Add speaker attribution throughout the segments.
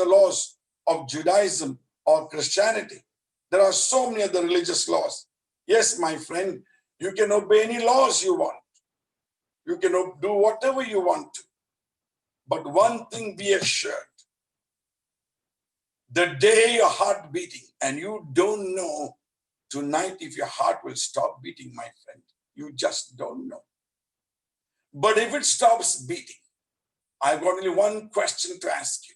Speaker 1: the laws of Judaism or Christianity. There are so many other religious laws. Yes, my friend, you can obey any laws you want. You can do whatever you want to. But one thing be assured, the day your heart beating, and you don't know tonight if your heart will stop beating, my friend. You just don't know. But if it stops beating, I've got only one question to ask you.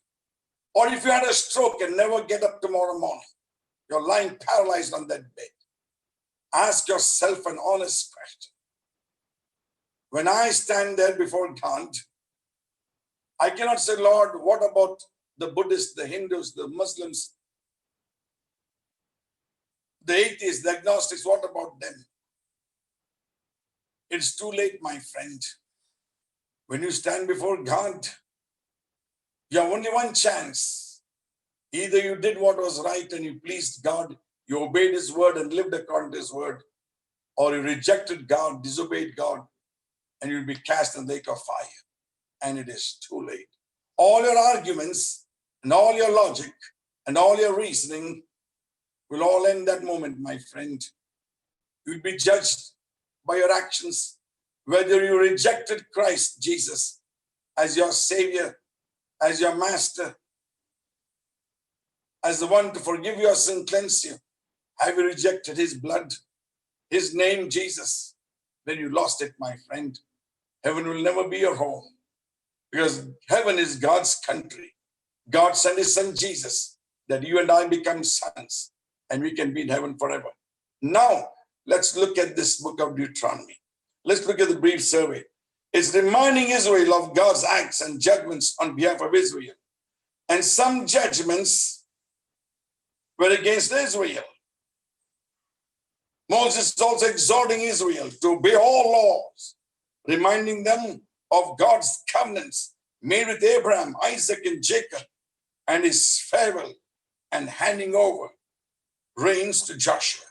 Speaker 1: Or if you had a stroke and never get up tomorrow morning, you're lying paralyzed on that bed, ask yourself an honest question. When I stand there before God, I cannot say, Lord, what about the Buddhists, the Hindus, the Muslims, the atheists, the agnostics, what about them? It's too late, my friend. When you stand before God, you have only one chance. Either you did what was right and you pleased God, you obeyed His word and lived according to His word, or you rejected God, disobeyed God, and you'll be cast in the lake of fire. And it is too late. All your arguments and all your logic and all your reasoning will all end that moment, my friend. You'll be judged by your actions, whether you rejected Christ Jesus as your Savior, as your Master, as the one to forgive your sin, cleanse you. Have you rejected His blood, His name, Jesus? Then you lost it, my friend. Heaven will never be your home, because heaven is God's country. God sent His Son Jesus that you and I become sons and we can be in heaven forever. Now, let's look at this book of Deuteronomy. Let's look at the brief survey. It's reminding Israel of God's acts and judgments on behalf of Israel. And some judgments were against Israel. Moses is also exhorting Israel to obey all laws, reminding them of God's covenants made with Abraham, Isaac, and Jacob, and His farewell and handing over reins to Joshua.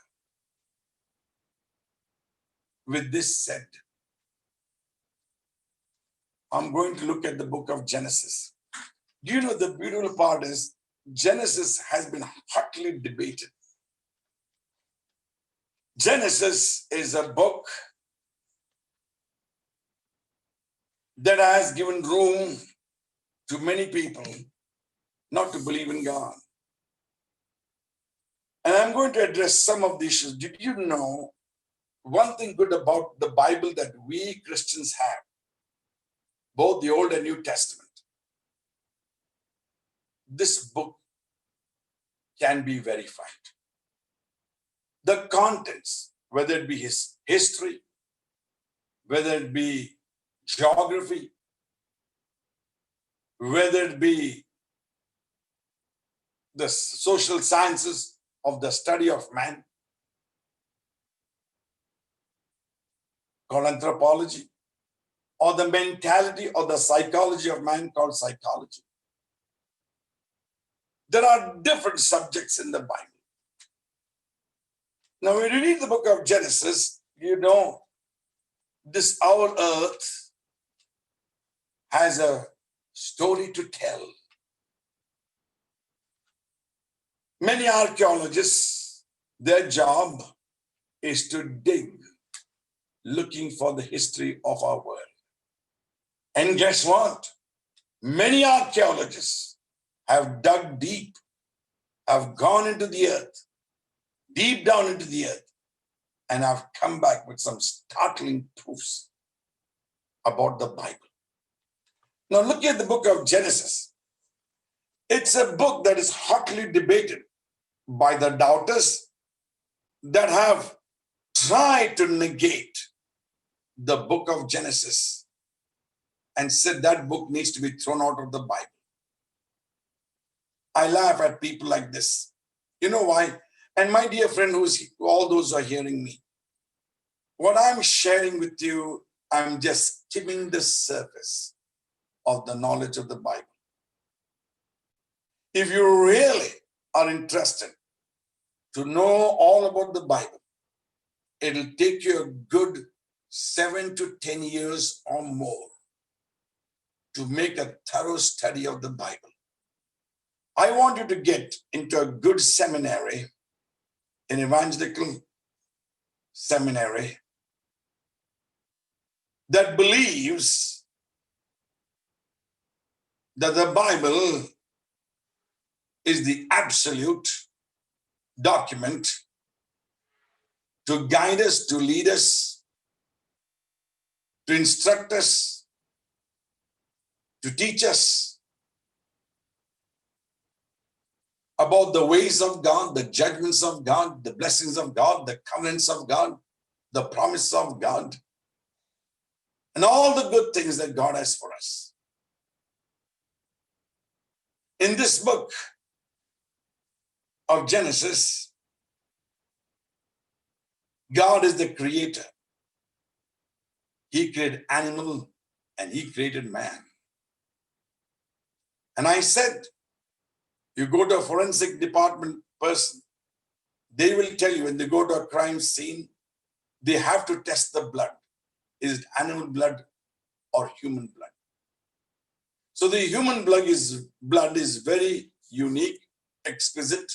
Speaker 1: With this said, I'm going to look at the book of Genesis. Do you know the beautiful part is Genesis has been hotly debated. Genesis is a book that has given room to many people not to believe in God. And I'm going to address some of the issues. Did you know one thing good about the Bible that we Christians have, both the Old and New Testament? This book can be verified. The contents, whether it be his history, whether it be geography, whether it be the social sciences of the study of man, called anthropology, or the mentality or the psychology of man, called psychology. There are different subjects in the Bible. Now, when you read the book of Genesis, you know this our earth has a story to tell. Many archaeologists, their job is to dig, looking for the history of our world. And guess what? Many archaeologists have dug deep, have gone into the earth, deep down into the earth, and have come back with some startling proofs about the Bible. Now look at the book of Genesis. It's a book that is hotly debated by the doubters that have tried to negate the book of Genesis and said that book needs to be thrown out of the Bible. I laugh at people like this. You know why? And my dear friend, all those who are hearing me, what I'm sharing with you, I'm just skimming the surface of the knowledge of the Bible. If you really are interested to know all about the Bible, it'll take you a good 7 to 10 years or more to make a thorough study of the Bible. I want you to get into a good seminary, an evangelical seminary that believes that the Bible is the absolute document to guide us, to lead us, to instruct us, to teach us about the ways of God, the judgments of God, the blessings of God, the covenants of God, the promise of God, and all the good things that God has for us. In this book of Genesis, God is the creator. He created animal and he created man. And I said, you go to a forensic department person, they will tell you when they go to a crime scene, they have to test the blood. Is it animal blood or human blood? So the human blood is very unique, exquisite,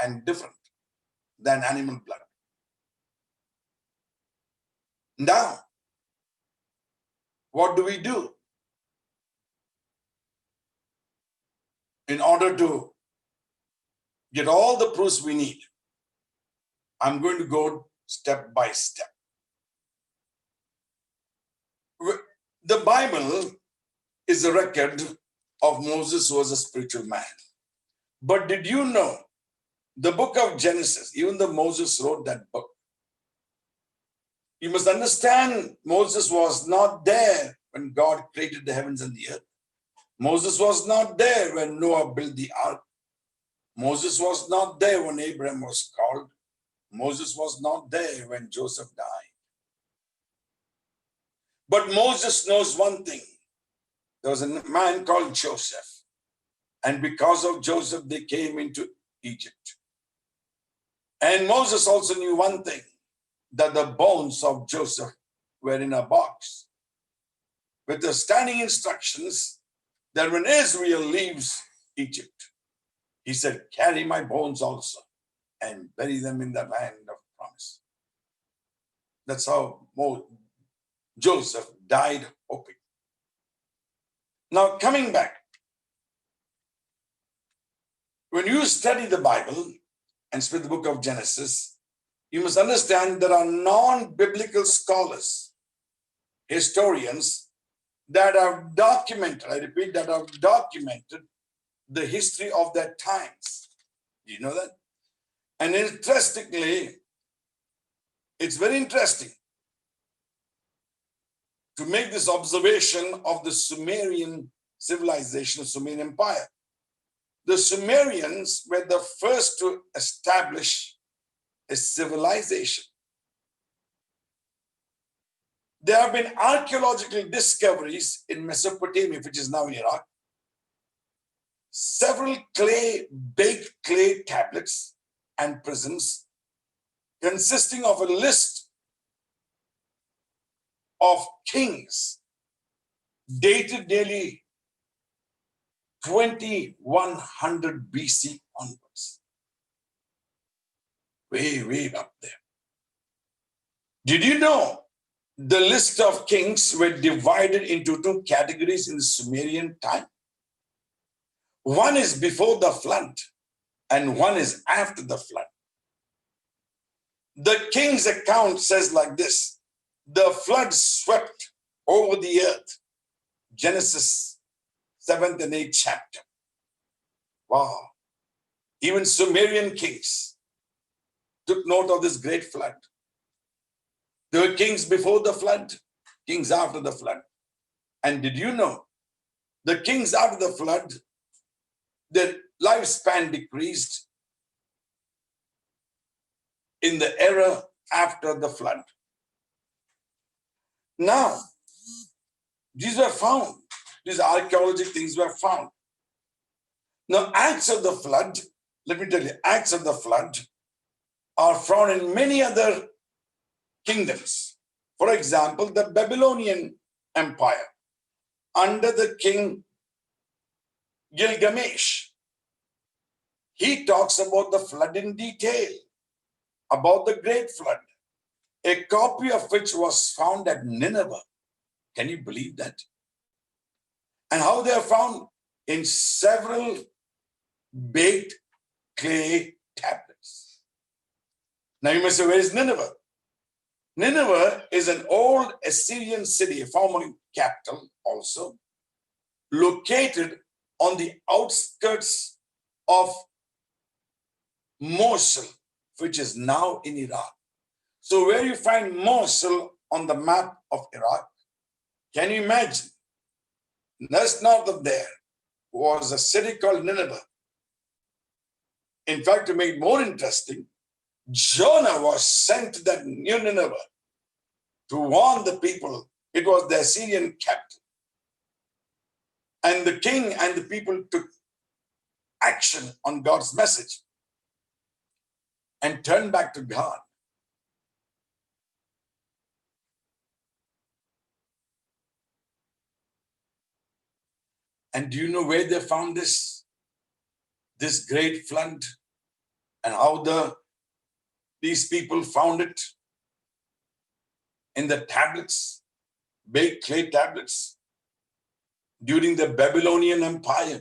Speaker 1: and different than animal blood. Now, what do we do in order to get all the proofs we need? I'm going to go step by step. The Bible is a record of Moses, who was a spiritual man. But did you know the book of Genesis, even though Moses wrote that book, you must understand Moses was not there when God created the heavens and the earth. Moses was not there when Noah built the ark. Moses was not there when Abraham was called. Moses was not there when Joseph died. But Moses knows one thing. There was a man called Joseph. And because of Joseph, they came into Egypt. And Moses also knew one thing, that the bones of Joseph were in a box with the standing instructions that when Israel leaves Egypt, he said, carry my bones also and bury them in the land of promise. That's how Joseph died hoping. Now, coming back, when you study the Bible and study the book of Genesis, you must understand there are non-biblical scholars, historians that have documented, I repeat, that have documented the history of their times. Do you know that? And interestingly, it's very interesting to make this observation of the Sumerian civilization, the Sumerian Empire. The Sumerians were the first to establish a civilization. There have been archaeological discoveries in Mesopotamia, which is now Iraq. Several baked clay tablets and prisms consisting of a list of kings dated nearly 2100 BC onwards. Way up there. Did you know the list of kings were divided into two categories in the Sumerian time? One is before the flood and one is after the flood. The king's account says like this: the flood swept over the earth. Genesis 7th and 8th chapter. Wow. Even Sumerian kings took note of this great flood. There were kings before the flood, kings after the flood. And did you know the kings after the flood, their lifespan decreased in the era after the flood? Now, these were found. These archaeological things were found. Now, acts of the flood, let me tell you, acts of the flood are found in many other kingdoms. For example, the Babylonian Empire under the king Gilgamesh. he talks about the flood in detail, about the great flood, a copy of which was found at Nineveh. Can you believe that? And how they are found in several baked clay tablets. Now you must say, where is Nineveh? Nineveh is an old Assyrian city, a former capital also, located on the outskirts of Mosul, which is now in Iraq. So where you find Mosul on the map of Iraq, can you imagine? Just north of there was a city called Nineveh. In fact, to make it more interesting, Jonah was sent to that new Nineveh to warn the people. It was the Assyrian capital. And the king and the people took action on God's message and turned back to God. And do you know where they found this great flood, and how these people found it? In the tablets, baked clay tablets, during the Babylonian Empire,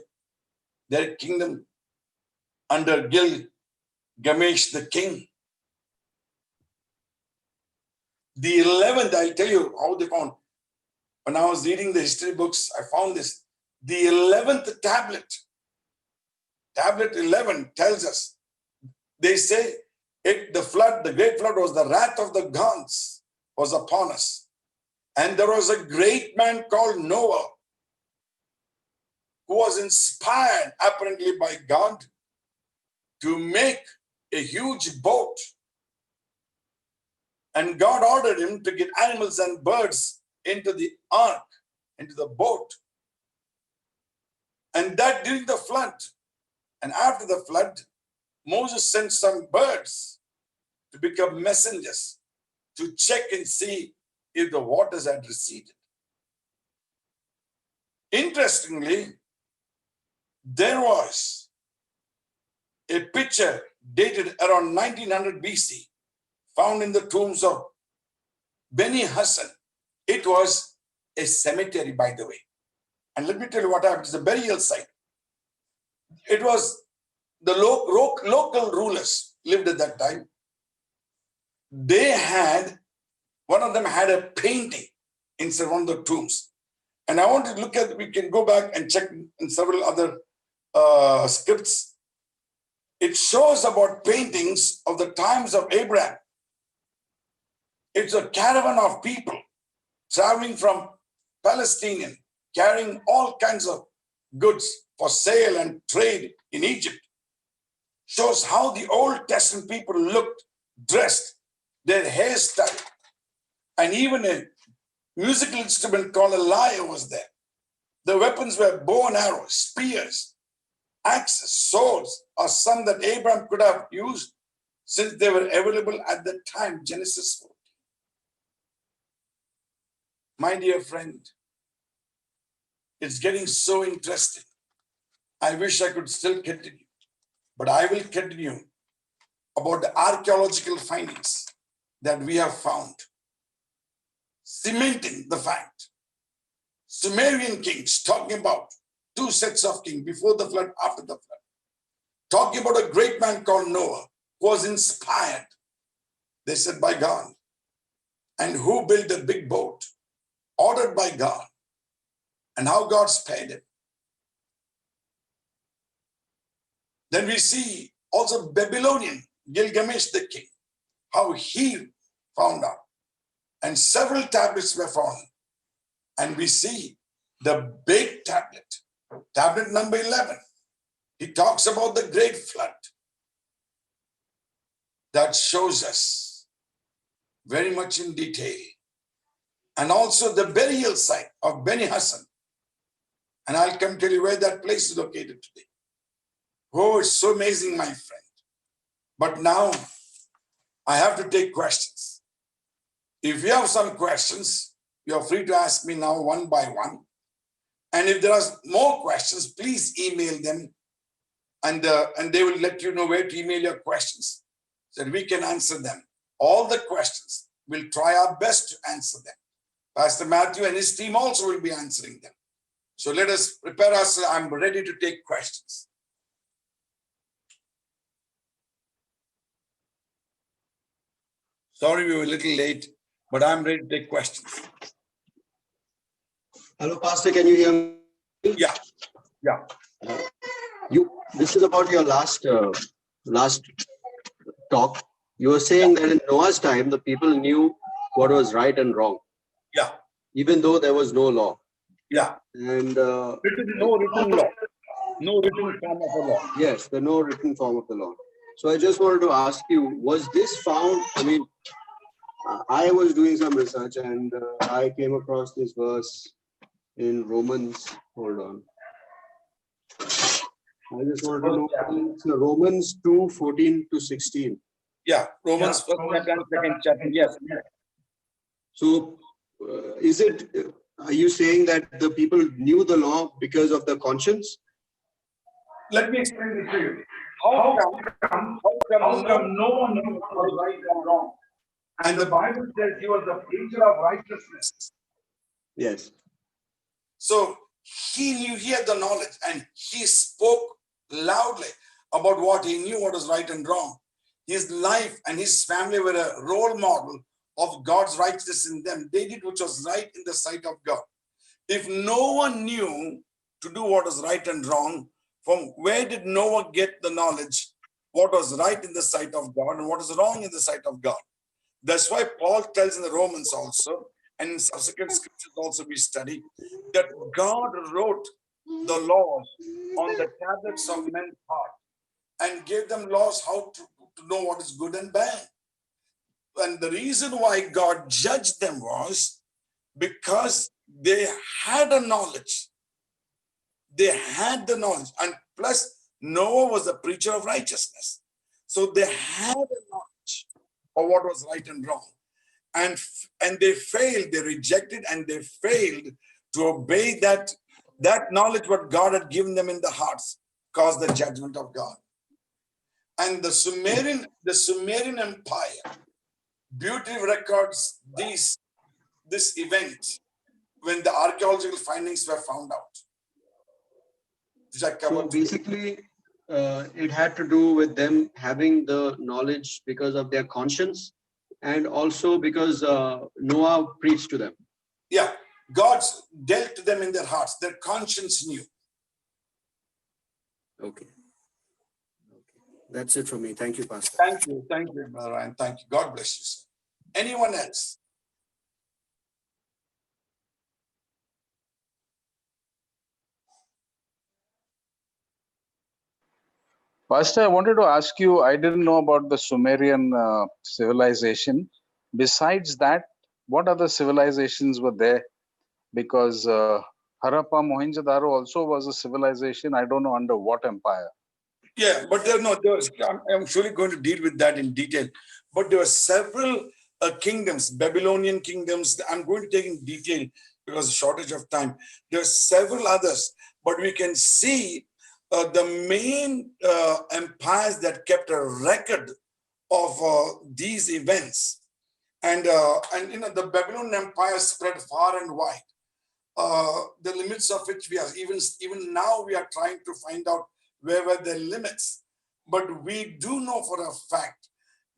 Speaker 1: their kingdom under Gilgamesh the king. The 11th, I'll tell you how they found. When I was reading the history books, I found this. The 11th tablet, tablet 11 tells us, they say the great flood was the wrath of the gods was upon us. And there was a great man called Noah who was inspired apparently by God to make a huge boat. And God ordered him to get animals and birds into the ark, into the boat. And that during the flood. And after the flood, Moses sent some birds to become messengers to check and see if the waters had receded. Interestingly, there was a picture dated around 1900 BC found in the tombs of Beni Hassan. It was a cemetery, by the way. And let me tell you what happened. It's a burial site. It was the local rulers lived at that time. One of them had a painting inside one of the tombs. And I want to look at, we can go back and check in several other scripts. It shows about paintings of the times of Abraham. It's a caravan of people traveling from Palestinian, carrying all kinds of goods for sale and trade in Egypt. Shows how the Old Testament people looked, dressed, their hairstyle, and even a musical instrument called a lyre was there. The weapons were bow and arrows, spears, axes, swords, or some that Abraham could have used since they were available at the time, Genesis 14. My dear friend, it's getting so interesting. I wish I could still continue, but I will continue about the archaeological findings that we have found, cementing the fact. Sumerian kings talking about two sets of kings before the flood, after the flood. Talking about a great man called Noah who was inspired, they said, by God, and who built a big boat ordered by God, and how God spared him. Then we see also Babylonian Gilgamesh the king, how he found out. And several tablets were found. And we see the big tablet, tablet number 11. He talks about the great flood. That shows us very much in detail. And also the burial site of Beni Hassan. And I'll come tell you where that place is located today. Oh, it's so amazing, my friend. But now I have to take questions. If you have some questions, you are free to ask me now one by one. And if there are more questions, please email them. and they will let you know where to email your questions so that we can answer them. All the questions, we'll try our best to answer them. Pastor Matthew and his team also will be answering them. So let us prepare ourselves. I'm ready to take questions. Sorry we were a little late, but I'm ready to take questions.
Speaker 2: Hello, Pastor. Can you hear me?
Speaker 1: Yeah.
Speaker 2: This is about your last talk. You were saying that in Noah's time, the people knew what was right and wrong.
Speaker 1: Yeah.
Speaker 2: Even though there was no law.
Speaker 1: Yeah.
Speaker 2: And
Speaker 1: no written law. No written form of a law.
Speaker 2: Yes, the no written form of the law. So I just wanted to ask you, was this found? I mean, I was doing some research and I came across this verse in Romans. Hold on. I just wanted to know, it's Romans 2:14-16.
Speaker 1: Yeah, Romans first chapter and second chapter. Yes.
Speaker 2: So, are you saying that the people knew the law because of their conscience?
Speaker 1: Let me explain this to you. How come no one knew what was right and wrong? And the Bible says he was the preacher of righteousness.
Speaker 2: Yes.
Speaker 1: So he knew, he had the knowledge, and he spoke loudly about what he knew, what was right and wrong. His life and his family were a role model of God's righteousness in them. They did which was right in the sight of God. If no one knew to do what was right and wrong, from where did Noah get the knowledge what was right in the sight of God and what is wrong in the sight of God? That's why Paul tells in the Romans also, and in subsequent scriptures also we study, that God wrote the laws on the tablets of men's heart and gave them laws how to know what is good and bad. And the reason why God judged them was because they had a knowledge. They had the knowledge. And plus, Noah was a preacher of righteousness. So they had a knowledge of what was right and wrong. And they failed, they rejected, and they failed to obey that knowledge what God had given them in the hearts, caused the judgment of God. And the Sumerian Empire beautifully records this event when the archaeological findings were found out.
Speaker 2: So basically, it had to do with them having the knowledge because of their conscience, and also because Noah preached to them.
Speaker 1: Yeah, God dealt to them in their hearts. Their conscience knew.
Speaker 2: Okay. That's it for me. Thank you, Pastor.
Speaker 1: Thank you, Brother Ryan. Thank you. God bless you, sir. Anyone else?
Speaker 3: Pastor, I wanted to ask you, I didn't know about the Sumerian civilization. Besides that, what other civilizations were there? Because Harappa, Mohenjo-daro also was a civilization. I don't know under what empire.
Speaker 1: Yeah, but I'm surely going to deal with that in detail. But there were several kingdoms, Babylonian kingdoms. I'm going to take in detail because of shortage of time. There are several others, but we can see the main empires that kept a record of these events. And the Babylonian Empire spread far and wide. The limits of which we are even now we are trying to find out where were the limits. But we do know for a fact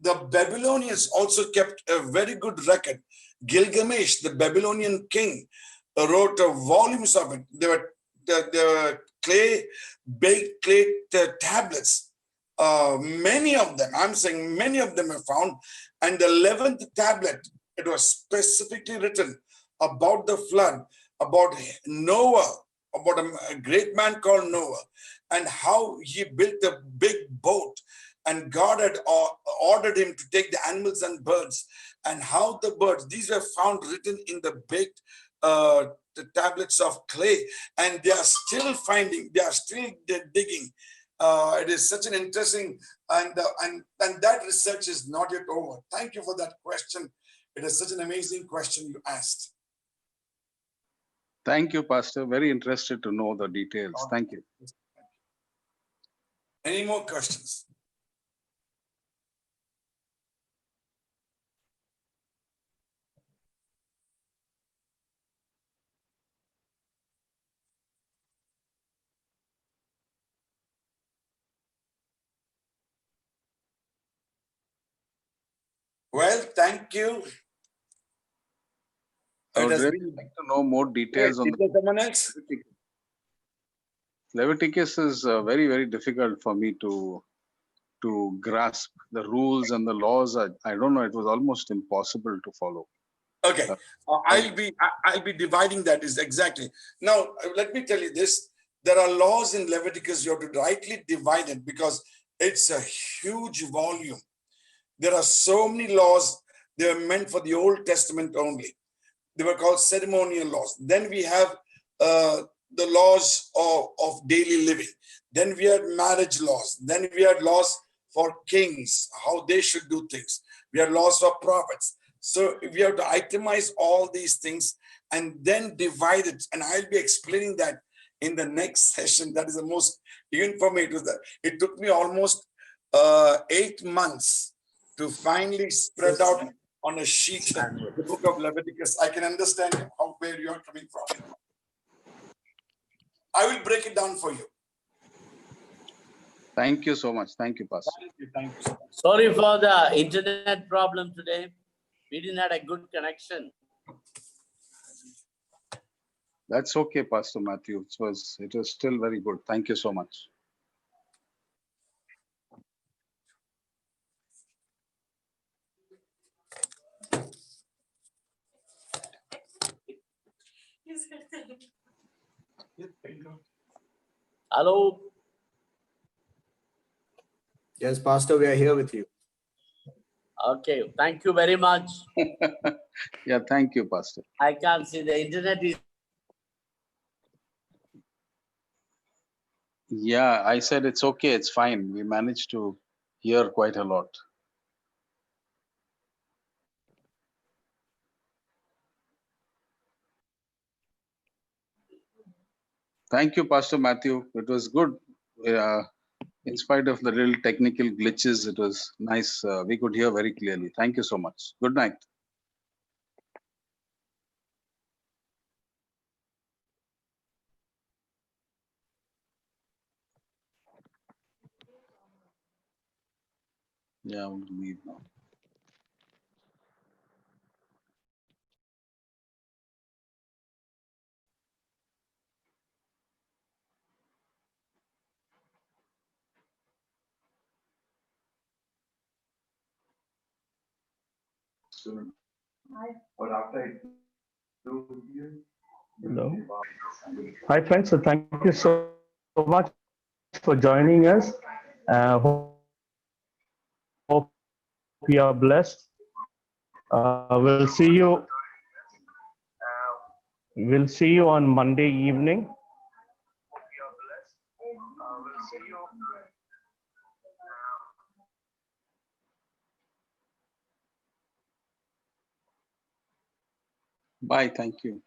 Speaker 1: the Babylonians also kept a very good record. Gilgamesh, the Babylonian king, wrote volumes of it. There were baked clay tablets. Many of them, I'm saying many of them are found. And the 11th tablet, it was specifically written about the flood, about Noah, about a great man called Noah, and how he built a big boat, and God had ordered him to take the animals and birds, and how the birds, these were found written in the baked the tablets of clay, and they are still finding, they are still digging. It is such an interesting, and that research is not yet over. Thank you for that question. It is such an amazing question you asked.
Speaker 3: Thank you, Pastor. Very interested to know the details. Thank you.
Speaker 1: Any more questions? Well, thank you.
Speaker 3: I
Speaker 1: It
Speaker 3: would
Speaker 1: has
Speaker 3: really
Speaker 1: been.
Speaker 3: like to know more details on
Speaker 1: Is there someone else?
Speaker 3: Leviticus is very, very difficult for me to grasp the rules and the laws. I don't know. It was almost impossible to follow.
Speaker 1: Okay,
Speaker 3: Thank
Speaker 1: I'll be dividing that is exactly. Now, let me tell you this. There are laws in Leviticus. You have to rightly divide it because it's a huge volume. There are so many laws. They are meant for the Old Testament only. They were called ceremonial laws. Then we have the laws of daily living. Then we had marriage laws. Then we had laws for kings, how they should do things. We had laws for prophets. So we have to itemize all these things and then divide it. And I'll be explaining that in the next session. That is the most, even for me, it took me almost 8 months to finally spread out on a sheet the book of Leviticus. I can understand where you're coming from. I will break it down for you.
Speaker 3: Thank you so much. Thank you, Pastor.
Speaker 1: Thank you so much.
Speaker 4: Sorry for the internet problem today. We didn't have a good connection.
Speaker 3: That's okay, Pastor Matthew. It was still very good. Thank you so much.
Speaker 4: Hello.
Speaker 2: Yes, Pastor, we are here with you.
Speaker 4: Okay. Thank you very much.
Speaker 3: Yeah, thank you, Pastor.
Speaker 4: I can't see the internet is.
Speaker 3: Yeah, I said it's okay. It's fine. We managed to hear quite a lot. Thank you, Pastor Matthew. It was good. In spite of the little technical glitches, it was nice. We could hear very clearly. Thank you so much. Good night. Yeah, I will leave now.
Speaker 5: Hello. Hi, friends. So thank you so much for joining us. Hope you are blessed. We'll see you. We'll see you on Monday evening.
Speaker 3: Bye. Thank you.